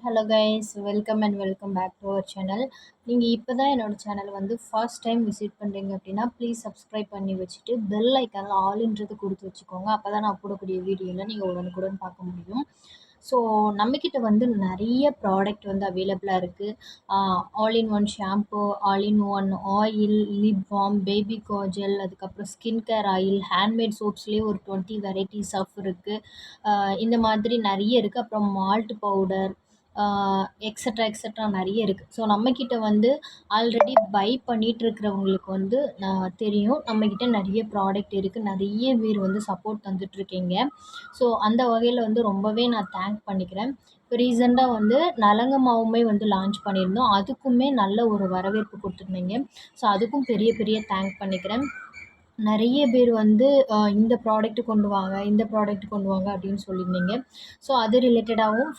Hello guys, welcome and welcome back to our channel. நீங்கள் இப்போ தான் என்னோடய சேனல் வந்து ஃபர்ஸ்ட் டைம் விசிட் பண்ணுறீங்க அப்படின்னா ப்ளீஸ் சப்ஸ்கிரைப் பண்ணி வச்சுட்டு பெல் ஐக்கானில் ஆல்ன்றது கொடுத்து வச்சுக்கோங்க. அப்போ தான் நான் போடக்கூடிய வீடியோவில் நீங்கள் உடனுக்குடன் பார்க்க முடியும். ஸோ நம்மக்கிட்ட வந்து நிறைய ப்ராடக்ட் வந்து அவைலபிளாக இருக்குது. All in one shampoo, all in one oil, lip balm, baby Kajal, அதுக்கப்புறம் ஸ்கின் கேர் ஆயில், ஹேண்ட்மேட் சோப்ஸ்லேயே ஒரு 20 வெரைட்டிஸ் ஆஃப் இருக்குது. இந்த மாதிரி நிறைய இருக்குது. அப்புறம் மால்ட் பவுடர், எக்ஸட்ரா எக்ஸட்ரா நிறைய இருக்குது. ஸோ நம்மக்கிட்ட வந்து ஆல்ரெடி பை பண்ணிகிட்ருக்கிறவங்களுக்கு வந்து தெரியும், நம்மக்கிட்ட நிறைய ப்ராடக்ட் இருக்குது. நிறைய பேர் வந்து சப்போர்ட் தந்துட்டுருக்கீங்க. ஸோ அந்த வகையில் வந்து ரொம்பவே நான் தேங்க் பண்ணிக்கிறேன். இப்போ ரீசெண்டாக வந்து நலங்க மாவுமே வந்து லான்ச் பண்ணியிருந்தோம். அதுக்குமே நல்ல ஒரு வரவேற்பு கொடுத்துருந்தீங்க. ஸோ அதுக்கும் பெரிய பெரிய தேங்க் பண்ணிக்கிறேன். நிறைய பேர் வந்து இந்த ப்ராடக்ட் கொண்டு வாங்க, இந்த ப்ராடக்ட் கொண்டு வாங்க அப்படின்னு சொல்லியிருந்தீங்க. ஸோ அது ரிலேட்டடாகவும்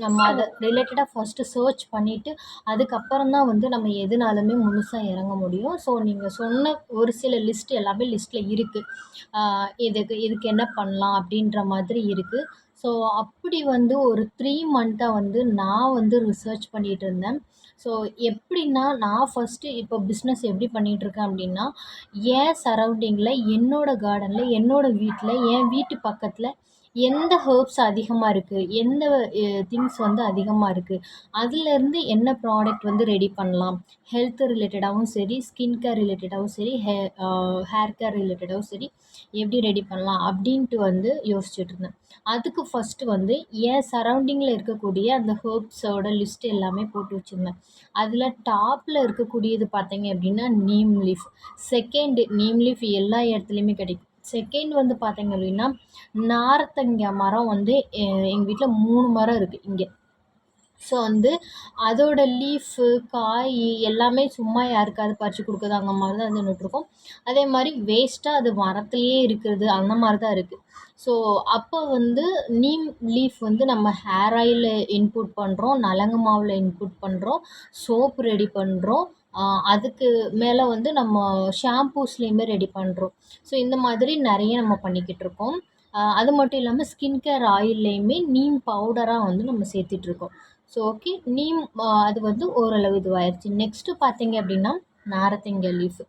நம்ம அதை ரிலேட்டடாக ஃபஸ்ட்டு சர்ச் பண்ணிவிட்டு அதுக்கப்புறம் தான் வந்து நம்ம எதுனாலுமே முழுசாக இறங்க முடியும். ஸோ நீங்கள் சொன்ன ஒரு சில லிஸ்ட் எல்லாமே லிஸ்ட்டில் இருக்குது. இதுக்கு என்ன பண்ணலாம் அப்படின்ற மாதிரி இருக்குது. ஸோ அப்படி வந்து ஒரு 3 மந்த்தாக வந்து நான் வந்து ரிசர்ச் பண்ணிகிட்டு இருந்தேன். ஸோ எப்படின்னா, நான் ஃபஸ்ட்டு இப்போ பிஸ்னஸ் எப்படி பண்ணிகிட்ருக்கேன் அப்படின்னா, என் சரௌண்டிங்கில், என்னோடய கார்டனில், என்னோடய வீட்டில், என் வீட்டு பக்கத்தில் எந்த ஹெர்ப்ஸ் அதிகமாக இருக்குது, எந்த திங்ஸ் வந்து அதிகமாக இருக்குது, அதுலேருந்து என்ன ப்ராடக்ட் வந்து ரெடி பண்ணலாம், ஹெல்த் ரிலேட்டடாகவும் சரி, ஸ்கின் கேர் ரிலேட்டடாகவும் சரி, ஹேர் கேர் ரிலேட்டடாகவும் சரி, எப்படி ரெடி பண்ணலாம் அப்படின்ட்டு வந்து யோசிச்சுட்டு இருந்தேன். அதுக்கு ஃபஸ்ட்டு வந்து என் சரௌண்டிங்கில் இருக்கக்கூடிய அந்த ஹெர்ப்ஸோட லிஸ்ட் எல்லாமே போட்டு வச்சுருந்தேன். அதில் டாப்பில் இருக்கக்கூடியது பார்த்தீங்க அப்படின்னா neem leaf. Second neem leaf எல்லா இடத்துலையுமே கிடைக்கும். செகண்ட் வந்து பார்த்தீங்க அப்படின்னா நார்த்தங்காய் மரம் வந்து எங்கள் வீட்டில் 3 மரம் இருக்குது இங்கே. ஸோ வந்து அதோட லீஃபு, காய் எல்லாமே சும்மா யாருக்காவது பறித்து கொடுக்குறது அந்த மாதிரி தான் வந்து நட்டுருக்கோம். அதே மாதிரி வேஸ்ட்டாக அது மரத்துலேயே இருக்கிறது அந்த மாதிரி தான் இருக்குது. ஸோ அப்போ வந்து நீம் லீஃப் வந்து நம்ம ஹேர் ஆயிலில் இன்புட் பண்ணுறோம், நலங்கு மாவில் இன்புட் பண்ணுறோம், சோப் ரெடி பண்ணுறோம், அதுக்கு மேலே வந்து நம்ம ஷாம்பூஸ்லேயுமே ரெடி பண்ணுறோம். ஸோ இந்த மாதிரி நிறைய நம்ம பண்ணிக்கிட்டு இருக்கோம். அது மட்டும் இல்லாமல் ஸ்கின் கேர் ஆயில்லையுமே நீம் பவுடராக வந்து நம்ம சேர்த்துட்ருக்கோம். ஸோ ஓகே, நீம் அது வந்து ஓரளவு இதுவாயிருச்சு. நெக்ஸ்ட்டு பார்த்தீங்க அப்படின்னா நாரத்தங்காய் லீஃப்.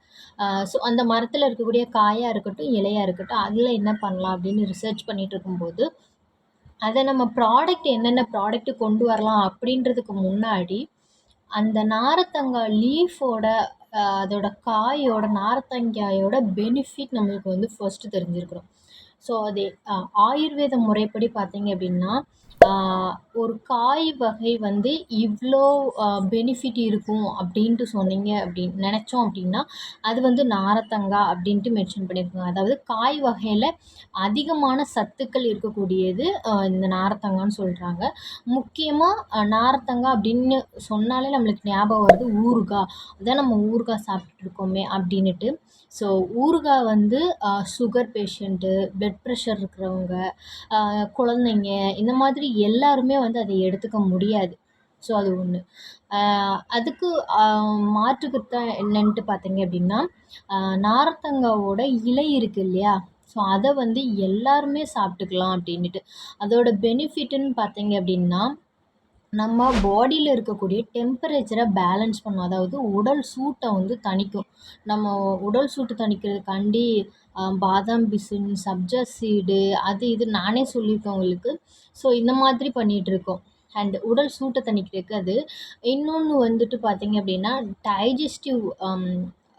ஸோ அந்த மரத்தில் இருக்கக்கூடிய காயாக இருக்கட்டும், இலையாக இருக்கட்டும், அதில் என்ன பண்ணலாம் அப்படின்னு ரிசர்ச் பண்ணிகிட்டு இருக்கும்போது, அதை நம்ம ப்ராடக்ட் என்னென்ன ப்ராடக்ட் கொண்டு வரலாம் அப்படின்றதுக்கு முன்னாடி அந்த நாரத்தங்காய் லீஃபோட அதோட காயோட, நாரத்தங்காயோட பெனிஃபிட் நம்மளுக்கு வந்து ஃபர்ஸ்ட்டு தெரிஞ்சிருக்கணும். ஸோ அது ஆயுர்வேத முறைப்படி பார்த்தீங்க அப்படின்னா, ஒரு காய் வகை வந்து இவ்வளோ பெனிஃபிட் இருக்கும் அப்படின்ட்டு சொன்னீங்க அப்படின்னு நினச்சோம் அப்படின்னா, அது வந்து நாரத்தங்காய் அப்படின்ட்டு மென்ஷன் பண்ணியிருக்காங்க. அதாவது காய் வகையில் அதிகமான சத்துக்கள் இருக்கக்கூடியது இந்த நாரத்தங்கான்னு சொல்கிறாங்க. முக்கியமாக நாரத்தங்காய் அப்படின்னு சொன்னாலே நம்மளுக்கு ஞாபகம் வருது ஊறுகாய். அதான் நம்ம ஊறுகாய் சாப்பிட்டுட்டு இருக்கோமே அப்படின்னுட்டு. ஸோ ஊறுகாய் வந்து சுகர் பேஷண்ட்டு, பிளட் ப்ரெஷர் இருக்கிறவங்க, குழந்தைங்க, இந்த மாதிரி எல்லாருமே வந்து அதை எடுத்துக்க முடியாது. ஸோ அது ஒன்று. அதுக்கு மாற்றுக்கருத்தா என்னன்ட்டு பார்த்தீங்க அப்படின்னா, நார்த்தங்காவோட இலை இருக்குது இல்லையா? ஸோ அதை வந்து எல்லாருமே சாப்பிட்டுக்கலாம் அப்படின்னுட்டு. அதோட பெனிஃபிட்டுன்னு பார்த்தீங்க அப்படின்னா, நம்ம பாடியில் இருக்கக்கூடிய டெம்பரேச்சரை பேலன்ஸ் பண்ணும். அதாவது உடல் சூட்டை வந்து தணிக்கும். நம்ம உடல் சூட்டு தணிக்கிறதுக்காண்டி பாதாம் பிசின், சப்ஜா சீடு, அது இது நானே சொல்லியிருக்கேன் உங்களுக்கு. ஸோ இந்த மாதிரி பண்ணிகிட்ருக்கோம். அண்ட் உடல் சூட்டை தணிக்கிறதுக்கு அது. இன்னொன்று வந்துட்டு பார்த்தீங்க அப்படின்னா டைஜஸ்டிவ்,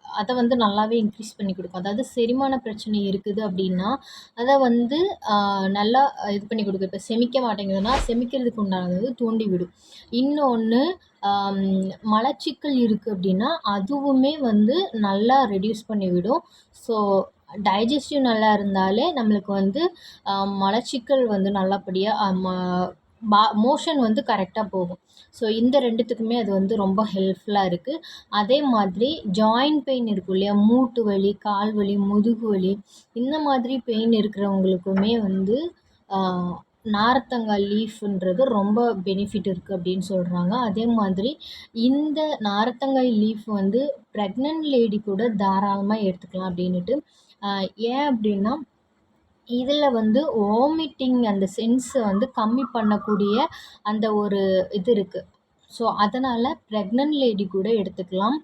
அதை வந்து நல்லாவே இன்க்ரீஸ் பண்ணி கொடுக்கும். அதாவது செரிமான பிரச்சனை இருக்குது அப்படின்னா அதை வந்து நல்லா இது பண்ணி கொடுக்கும். இப்போ செமிக்க மாட்டேங்குதுன்னா செமிக்கிறதுக்கு உண்டானது தூண்டி விடும். இன்னொன்று, மலச்சிக்கல் இருக்குது அப்படின்னா அதுவுமே வந்து நல்லா ரெடியூஸ் பண்ணி விடும். ஸோ டைஜஸ்டிவ் நல்லா இருந்தாலே நம்மளுக்கு வந்து மலச்சிக்கல் வந்து நல்லபடியாக மோஷன் வந்து கரெக்டாக போகும். ஸோ இந்த 2த்துக்குமே அது வந்து ரொம்ப ஹெல்ப்ஃபுல்லாக இருக்குது. அதே மாதிரி ஜாயிண்ட் பெயின் இருக்கும் இல்லையா? மூட்டு வலி, கால் வலி, முதுகு வலி, இந்த மாதிரி பெயின் இருக்கிறவங்களுக்குமே வந்து நார்த்தங்காய் லீஃப்ன்றது ரொம்ப பெனிஃபிட் இருக்குது அப்படின்னு சொல்கிறாங்க. அதே மாதிரி இந்த நார்த்தங்காய் லீஃப் வந்து ப்ரெக்னென்ட் லேடி கூட தாராளமாக எடுத்துக்கலாம் அப்படின்னுட்டு. ஏன் அப்படின்னா இதில வந்து வாமிட்டிங் அந்த சென்ஸ வந்து கம்மி பண்ணக்கூடிய அந்த ஒரு இது இருக்கு. ஸோ, அதனால பிரெக்னன்ட் லேடி கூட எடுத்துக்கலாம்.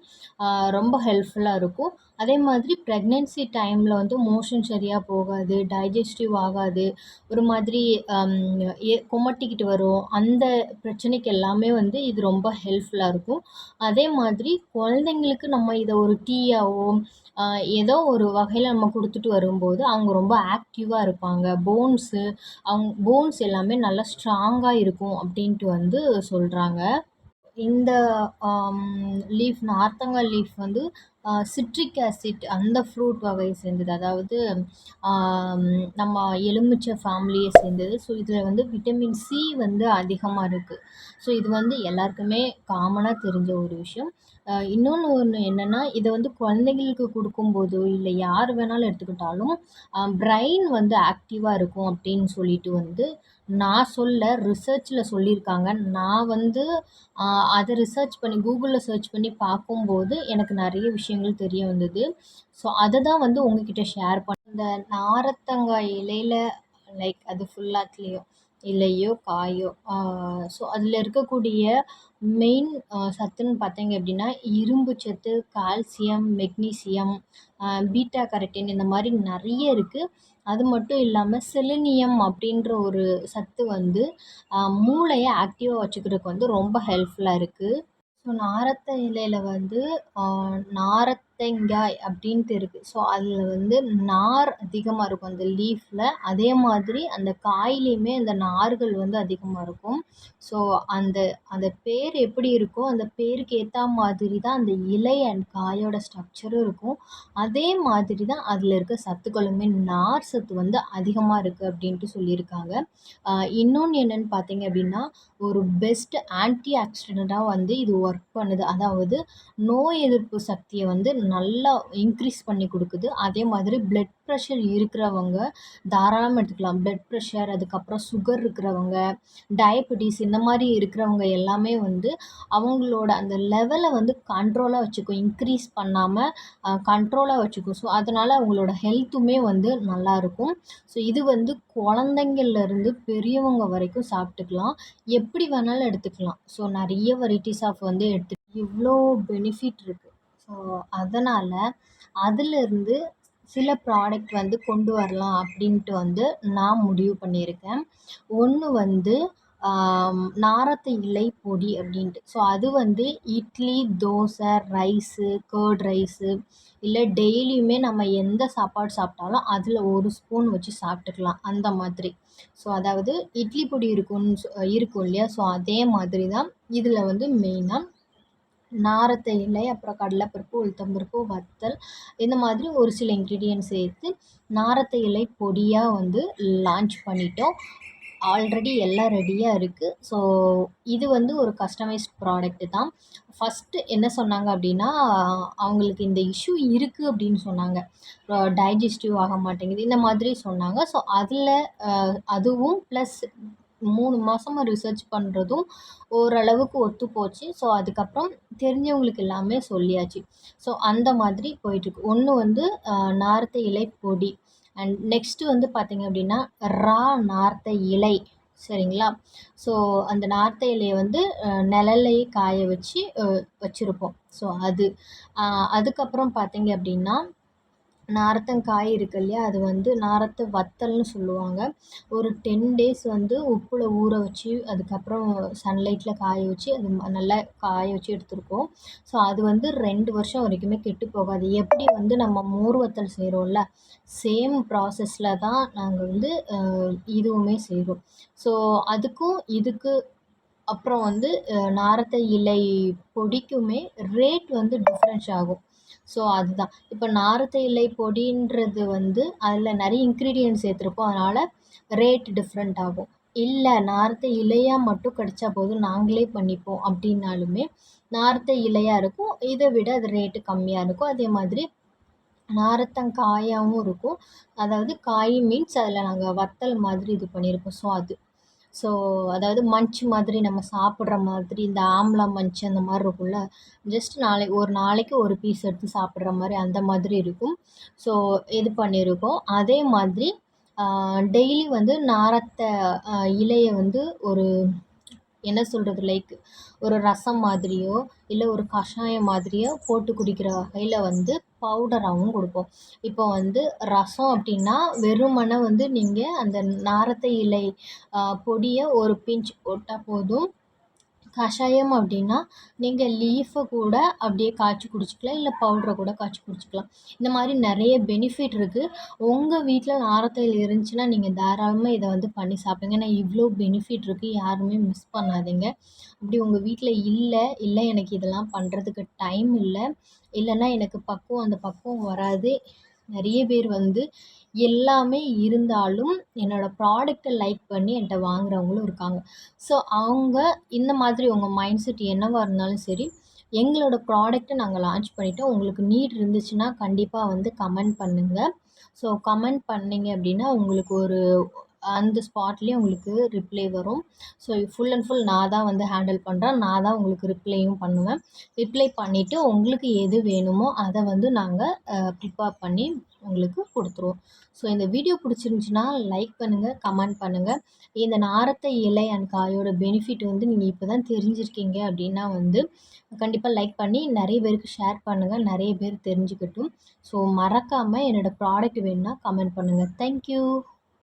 ரொம்ப ஹெல்ப்ஃபுல்லா இருக்கும். அதே மாதிரி பிரெக்னன்சி டைம்ல வந்து மோஷன் சரியா போகாது, டைஜஸ்டிவ் ஆகாது. ஒரு மாதிரி அம் குமட்டிக்கிட்டு வரும். அந்த பிரச்சனைக்கு எல்லாமே வந்து இது ரொம்ப ஹெல்ப்ஃபுல்லா இருக்கும். அதே மாதிரி குழந்தைங்களுக்கு நம்ம இத ஒரு டீயாவோ, அ ஏதோ ஒரு வகையில நம்ம குடுத்துட்டு வரும்போது, அவங்க ரொம்ப ஆக்டிவா இருப்பாங்க. போன்ஸ் எல்லாமே நல்லா ஸ்ட்ராங்கா இருக்கும் அப்டின்ட்டு வந்து சொல்றாங்க. இந்த ஆம் நார்த்தங்காய் லீஃப் வந்து சிட்ரிக் ஆசிட் அந்த ஃப்ரூட் வகையை சேர்ந்தது. அதாவது ஆம், நம்ம எலுமிச்சை ஃபேமிலியை சேர்ந்தது. ஸோ இதில் வந்து விட்டமின் சி வந்து அதிகமாக இருக்குது. ஸோ இது வந்து எல்லாருக்குமே காமனாக தெரிஞ்ச ஒரு விஷயம். இன்னொன்று ஒன்று என்னென்னா, இதை வந்து குழந்தைங்களுக்கு கொடுக்கும்போதோ இல்லை யார் வேணாலும் எடுத்துக்கிட்டாலும் பிரெயின் வந்து ஆக்டிவாக இருக்கும் அப்படின்னு சொல்லிட்டு வந்து நான் ரிசர்ச்சில் சொல்லியிருக்காங்க. நான் வந்து அத ரிசர்ச் பண்ணி கூகுளில் சர்ச் பண்ணி பார்க்கும்போது எனக்கு நிறைய விஷயங்கள் தெரிய வந்தது. ஸோ அத தான் வந்து உங்ககிட்ட ஷேர் இந்த நாரத்தங்காய் இலையில லைக் அது ஃபுல்லாத்துலேயும் இலையோ காயோ ஸோ அதில் இருக்கக்கூடிய மெயின் சத்துன்னு பார்த்தீங்க அப்படின்னா இரும்பு சத்து, கால்சியம், மெக்னீசியம், பீட்டா கரோட்டின் இந்த மாதிரி நிறைய இருக்குது. அது மட்டும் இல்லாமல் செலினியம் அப்படின்ற ஒரு சத்து வந்து மூளையை ஆக்டிவாக வச்சுக்கிறதுக்கு வந்து ரொம்ப ஹெல்ப்ஃபுல்லாக இருக்குது. ஸோ நாரத்த இலையில வந்து ஆ நாரத்தங்காய் அப்படின்ட்டு இருக்குது. ஸோ அதில் வந்து நார் அதிகமாக இருக்கும் அந்த லீஃப்ல. அதே மாதிரி அந்த காயிலையுமே அந்த நார்கள் வந்து அதிகமாக இருக்கும். ஸோ அந்த அந்த பேர் எப்படி இருக்கோ, அந்த பேருக்கு ஏத்தா மாதிரி தான் அந்த இலை அண்ட் காயோட ஸ்ட்ரக்சரும் இருக்கும். அதே மாதிரி தான் அதில இருக்க சத்துக்களுமே நார் சத்து வந்து அதிகமா இருக்கு அப்படின்ட்டு சொல்லியிருக்காங்க. இன்னொன்னு என்னன்னு பார்த்தீங்க அப்படின்னா, ஒரு பெஸ்ட் ஆன்டி ஆக்சிடென்ட்டா வந்து இது ஒர்க் பண்ணுது. அதாவது நோய் எதிர்ப்பு சக்திய வந்து நல்லா இன்க்ரீஸ் பண்ணி குடுக்குது. அதே மாதிரி பிளட் பிரஷர் இருக்கிறவங்க தாராளமா எடுத்துக்கலாம். பிளட் பிரஷர், அதுக்கப்புறம் சுகர் இருக்கிறவங்க, டயபெட்டிஸ் இந்த மாரி இருக்கிறவங்க எல்லாமே வந்து அவங்களோட அந்த லெவல வந்து கண்ட்ரோலா வச்சுக்கும். இன்க்ரீஸ் பண்ணாம கண்ட்ரோலா வச்சுக்கும். ஸோ, அதனால அவங்களோட ஹெல்த்துமே வந்து நல்லாயிருக்கும். ஸோ, இது வந்து குழந்தைங்கள்லேருந்து பெரியவங்க வரைக்கும் சாப்பிட்டுக்கலாம். எப்படி வேணாலும் எடுத்துக்கலாம். ஸோ, நெறைய வெரைட்டீஸ் ஆஃப் வந்து இவ்ளோ பெனிஃபிட் இருக்கு. ஸோ, அதனால அதிலிருந்து சில ப்ராடக்ட் வந்து கொண்டு வரலாம் அப்படின்ட்டு வந்து நான் முடிவு பண்ணியிருக்கேன். ஒண்ணு வந்து நாரத்த இலை பொடி அப்படின்ட்டு. ஸோ, அது வந்து இட்லி, தோசை, கர்ட் ரைஸு இல்ல டெய்லியுமே நம்ம எந்த சாப்பாடு சாப்பிட்டாலும் அதில ஒரு ஸ்பூன் வச்சு சாப்பிட்டுக்கலாம். அந்த மாதிரி. ஸோ, அதாவது இட்லி பொடி இருக்கும் இல்லையா? ஸோ, அதே மாதிரி தான் இதில வந்து மெயினா நாரத்த இலை, அப்புறம் கடலைப்பருப்பு, உளுத்தம்பருப்பு, வத்தல் இந்த மாதிரி ஒரு சில இன்கிரீடியன்ட்ஸ் சேர்த்து நாரத்த இலை பொடியா வந்து லான்ச் பண்ணிட்டோம். ஆல்ரெடி எல்லாம் ரெடியா இருக்கு. ஸோ, இது வந்து ஒரு கஸ்டமைஸ்ட் ப்ராடக்ட்டு தான். ஃபர்ஸ்ட்டு என்ன சொன்னாங்க அப்டின்னா, அவங்களுக்கு இந்த இஷ்யூ இருக்கு அப்டின்னு சொன்னாங்க. டைஜஸ்டிவ் ஆக மாட்டேங்குது. இந்த மாதிரி சொன்னாங்க. ஸோ, அதில அதுவும் ப்ளஸ் 3 மாசமா ரிசர்ச் பண்றதும் ஓரளவுக்கு ஒத்து போச்சு. ஸோ, அதுக்கப்புறம் தெரிஞ்சவங்களுக்கு எல்லாமே சொல்லியாச்சு. ஸோ, அந்த மாதிரி போயிட்டுருக்கு. ஒண்ணு வந்து நார்த்த இலை பொடி. அண்ட் நெக்ஸ்ட்டு வந்து பார்த்தீங்க அப்படின்னா, ரா நார்த்த இலை சரிங்களா? ஸோ, அந்த நார்த்த இலைய வந்து நிழல்லயே காய வச்சு வச்சிருப்போம். ஸோ, அது. அ அதுக்கப்புறம் பார்த்தீங்க அப்படின்னா, நார்த்தங்காய் இருக்கு இல்லையா? அது வந்து நார்த்த வத்தல்னு சொல்லுவாங்க. ஒரு 10 டேஸ் வந்து உப்புல ஊற வச்சு, அதுக்கப்புறம் சன்லைட்ல காய வச்சு, அது நல்லா காய வச்சு எடுத்துருக்கோம். ஸோ, அது வந்து 2 வருஷம் வரைக்குமே கெட்டு போகாது. எப்படி வந்து நம்ம மோர் வத்தல் செய்றோம்ல, சேம் ப்ராசஸ்ல தான் நாங்க வந்து இதுவுமே செய்றோம். ஸோ, அதுக்கும் இதுக்கு அப்புறம் வந்து நாரத்த இலை பொடிக்குமே ரேட் வந்து டிஃப்ரென்ஸ் ஆகும். ஸோ, அதுதான். இப்ப நாரத்த இலை பொடின்றது வந்து அதில நெறைய இன்கிரீடியன்ட்ஸ் சேர்த்துருப்போம். அதனால ரேட் டிஃப்ரெண்ட் ஆகும். இல்ல நாரத்த இலையா மட்டும் கிடைச்சா போதும், நாங்களே பண்ணிப்போம் அப்டின்னாலுமே, நாரத்த இலையா இருக்கும். இத விட அது ரேட்டு கம்மியா இருக்கும். அதே மாதிரி நாரத்தங்காயாவும் இருக்கும். அதாவது காய் மீன்ஸ் அதில நாங்க வத்தல் மாதிரி இது பண்ணியிருப்போம். ஸோ, அது. ஸோ, அதாவது மன்ச் மாதிரி நம்ம சாப்பிடுற மாதிரி இந்த ஆம்லா மன்ச் அந்த மாரி இருக்கும்ல. ஜஸ்ட் ஒரு நாளைக்கு ஒரு பீஸ் எடுத்து சாப்பிடுற மாரி அந்த மாதிரி இருக்கும். ஸோ, இது பண்ணியிருக்கோம். அதே மாதிரி டெய்லி வந்து நாரத்த இலைய வந்து ஒரு என்ன சொல்கிறது, லைக் ஒரு ரசம் மாதிரியோ இல்லை ஒரு கஷாயம் மாதிரியோ போட்டு குடிக்கிற வகையில் வந்து பவுடராகவும் கொடுப்போம். இப்போ வந்து ரசம் அப்படின்னா வெறுமனே வந்து நீங்கள் அந்த நாரத்தை இலை பொடியை ஒரு பிஞ்ச் போட்டால் போதும். கஷாயம் அப்படின்னா நீங்கள் லீஃபை கூட அப்படியே காய்ச்சி குடிச்சிக்கலாம், இல்லை பவுடரை கூட காய்ச்சி குடிச்சிக்கலாம். இந்த மாதிரி நிறைய பெனிஃபிட் இருக்குது. உங்கள் வீட்டில் நாரத்தையில் இருந்துச்சுன்னா நீங்கள் தாராளமாக இதை வந்து பண்ணி சாப்பிடுங்க. ஏன்னா இவ்வளோ பெனிஃபிட் இருக்குது, யாருமே மிஸ் பண்ணாதீங்க. அப்படி உங்கள் வீட்டில் இல்லை எனக்கு இதெல்லாம் பண்ணுறதுக்கு டைம் இல்லை, இல்லைன்னா எனக்கு அந்த பக்குவம் வராது. நிறைய பேர் வந்து எல்லாமே இருந்தாலும் என்னோடய ப்ராடக்ட்டை லைக் பண்ணி என்கிட்ட வாங்குறவங்களும் இருக்காங்க. ஸோ அவங்க இந்த மாதிரி உங்கள் மைண்ட் செட் என்னவா இருந்தாலும் சரி, எங்களோட ப்ராடக்ட்டை நாங்கள் லான்ச் பண்ணிட்டோம். உங்களுக்கு நீட் இருந்துச்சுன்னா கண்டிப்பாக வந்து கமெண்ட் பண்ணுங்கள். ஸோ கமெண்ட் பண்ணீங்க அப்படின்னா உங்களுக்கு ஒரு அந்த ஸ்பாட்லேயே உங்களுக்கு ரிப்ளை வரும். ஸோ ஃபுல் அண்ட் ஃபுல் நான் தான் வந்து ஹேண்டில் பண்ணுறேன். நான் தான் உங்களுக்கு ரிப்ளையும் பண்ணுவேன். ரிப்ளை பண்ணிவிட்டு உங்களுக்கு எது வேணுமோ அதை வந்து நாங்கள் ப்ரிப்பேர் பண்ணி உங்களுக்கு கொடுத்துருவோம். ஸோ இந்த வீடியோ பிடிச்சிருந்துச்சின்னா லைக் பண்ணுங்கள், கமெண்ட் பண்ணுங்கள். இந்த நாரத்தை இலை அண்ட் காயோட பெனிஃபிட் வந்து நீங்கள் இப்போ தான் தெரிஞ்சிருக்கீங்க அப்படின்னா வந்து கண்டிப்பாக லைக் பண்ணி நிறைய பேருக்கு ஷேர் பண்ணுங்கள், நிறைய பேர் தெரிஞ்சுக்கட்டும். ஸோ மறக்காமல் என்னோடய ப்ராடக்ட் வேணும்னா கமெண்ட் பண்ணுங்கள். தேங்க்யூ.